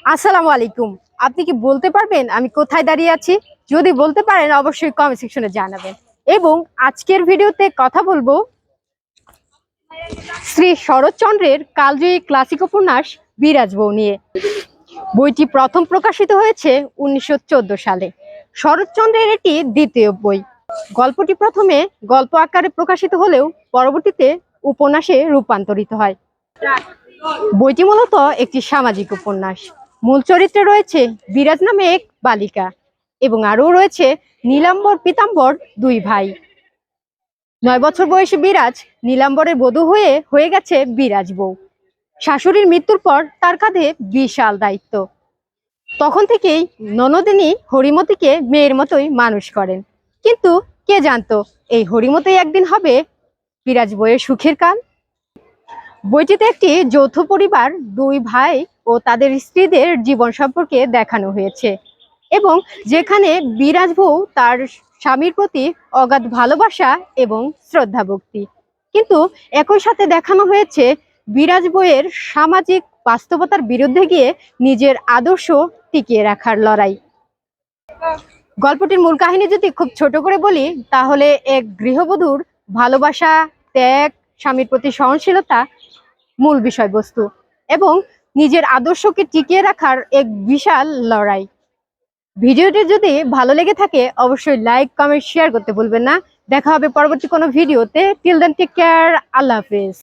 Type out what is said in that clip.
আসসালামু আলাইকুম। আপনি কি বলতে পারবেন আমি কোথায় দাঁড়িয়ে আছি? যদি বলতে পারেন অবশ্যই কমেন্ট সেকশনে জানাবেন। এবং আজকের ভিডিওতে কথা বলবো শ্রী শরৎচন্দ্রের কালজয়ী ক্লাসিক উপন্যাস বিরাজ বউ নিয়ে। বইটি প্রথম প্রকাশিত হয়েছে 1914 সালে। শরৎচন্দ্রের এটি দ্বিতীয় বই। গল্পটি প্রথমে গল্প আকারে প্রকাশিত হলেও পরবর্তীতে উপন্যাসে রূপান্তরিত হয়। বইটি মূলত একটি সামাজিক উপন্যাস। মূল চরিত্রে রয়েছে বিরাজ নামে এক বালিকা এবং আরও রয়েছে নীলাম্বর পীতাম্বর, দুই ভাই। 9 বছর বয়সী বিরাজ নীলাম্বরের বধূ হয়ে গেছে বিরাজ বউ। শাশুড়ির মৃত্যুর পর তার কাঁধে বিশাল দায়িত্ব। তখন থেকেই ননদিনী হরিমতিকে মেয়ের মতোই মানুষ করেন। কিন্তু কে জানতো এই হরিমতি একদিন হবে বিরাজ বউয়ের সুখের কাল। বইটিতে একটি যৌথ পরিবার, দুই ভাই ও তাদের স্ত্রীদের জীবন সম্পর্কে দেখানো হয়েছে এবং যেখানে বিরাজ বউ তার স্বামীর প্রতি অগাধ ভালোবাসা এবং শ্রদ্ধা ভক্তি, কিন্তু একই সাথে দেখানো হয়েছে বিরাজ বউয়ের সামাজিক বাস্তবতার বিরুদ্ধে গিয়ে নিজের আদর্শ টিকিয়ে রাখার লড়াই। গল্পটির মূল কাহিনী যদি খুব ছোট করে বলি তাহলে এক গৃহবধূর ভালোবাসা, ত্যাগ, স্বামীর প্রতি সহনশীলতা মূল বিষয়বস্তু এবং নিজের আদর্শকে টিকিয়ে রাখার এক বিশাল লড়াই। ভিডিওটি যদি ভালো লেগে থাকে অবশ্যই লাইক, কমেন্ট, শেয়ার করতে ভুলবেন না। দেখা হবে পরবর্তী কোনো ভিডিওতে। টিল দেন টেক কেয়ার, আল্লাহ হাফেজ।